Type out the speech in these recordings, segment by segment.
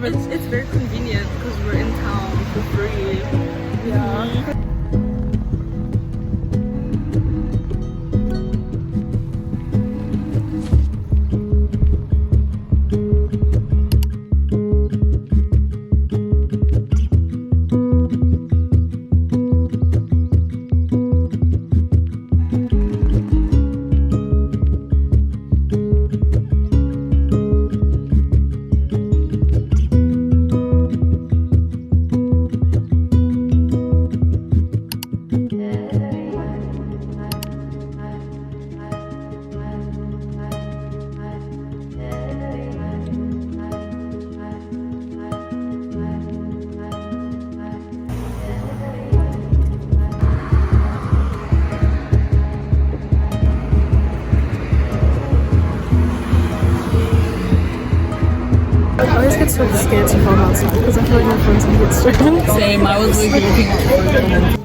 but it's very convenient because we're in town for free. Yeah. I always get so scared to film outside because I feel like my phone's gonna get stolen. Same, I was like looking at the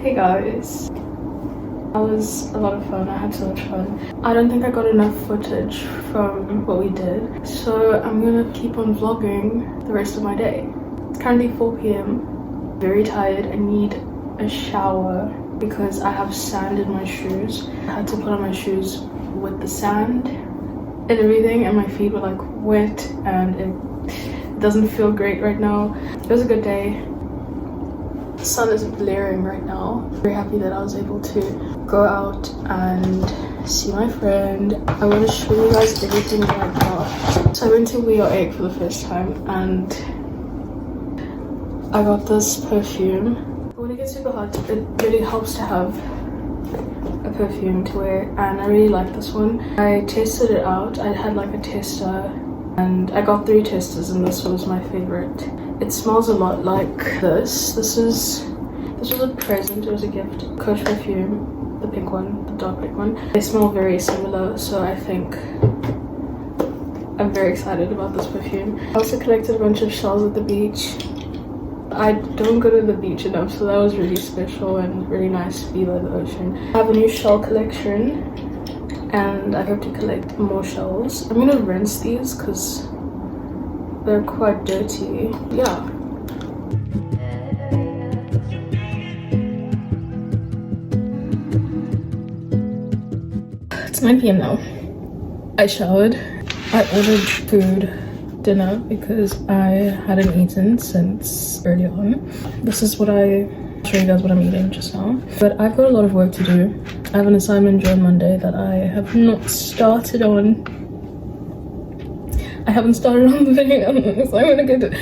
Hey guys, that was a lot of fun. I had so much fun. I don't think I got enough footage from what we did, so I'm gonna keep on vlogging the rest of my day. It's currently 4 p.m. Very tired. I need a shower because I have sand in my shoes. I had to put on my shoes with the sand and everything, and my feet were like wet and it doesn't feel great right now. It was a good day. The sun is blaring right now. Very happy that I was able to go out and see my friend. I want to show you guys everything that I got. So I went to We Are Egg for the first time and I got this perfume. When it gets super hot, it really helps to have a perfume to wear, and I really like this one. I tested it out. I had like a tester and I got 3 testers and this was my favorite. It smells a lot like this. This was a present. It was a gift. Coach perfume, the pink one, the dark pink one. They smell very similar, so I think I'm very excited about this perfume. I also collected a bunch of shells at the beach. I don't go to the beach enough, so that was really special and really nice to be by the ocean. I have a new shell collection and I hope to collect more shells. I'm gonna rinse these because they're quite dirty. Yeah. It's 9 p.m. now. I showered. I ordered dinner because I hadn't eaten since early on. This is what I'll show you guys what I'm eating just now. But I've got a lot of work to do. I have an assignment due on Monday that I have not started on. I haven't started on the video, so I'm gonna get it.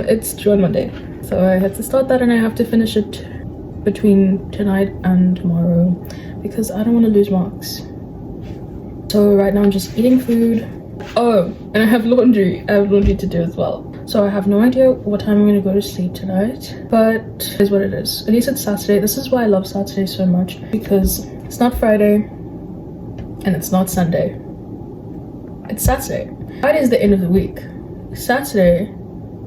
It's due on Monday. So I had to start that and I have to finish it between tonight and tomorrow because I don't want to lose marks. So right now I'm just eating food. Oh, and I have laundry. I have laundry to do as well. So I have no idea what time I'm gonna go to sleep tonight, but it is what it is. At least it's Saturday. This is why I love Saturday so much, because it's not Friday and it's not Sunday. It's Saturday. Friday is the end of the week. Saturday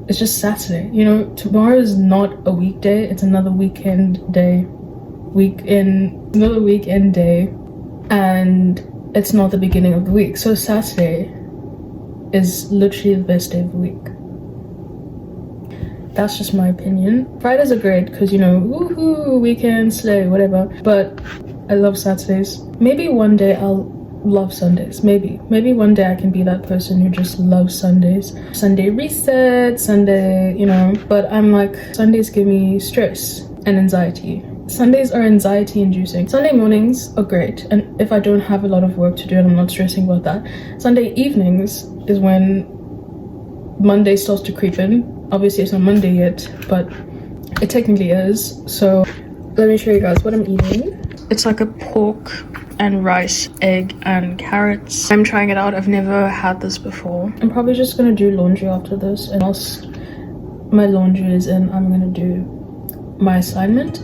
is just Saturday. You know, tomorrow is not a weekday. It's another weekend day. Another weekend day. And it's not the beginning of the week. So Saturday is literally the best day of the week. That's just my opinion. Fridays are great because, you know, woohoo, weekend, slay, whatever. But I love Saturdays. Maybe one day I'll love Sundays. Maybe one day I can be that person who just loves Sundays. Sunday reset, Sunday, you know. But I'm like, Sundays give me stress and anxiety. Sundays are anxiety inducing. Sunday mornings are great, and if I don't have a lot of work to do and I'm not stressing about that. Sunday evenings is when Monday starts to creep in. Obviously it's not Monday yet, but it technically is. So let me show you guys what I'm eating. It's like a pork and rice, egg and carrots. I'm trying it out. I've never had this before. I'm probably just gonna do laundry after this, and whilst my laundry is in, I'm gonna do my assignment.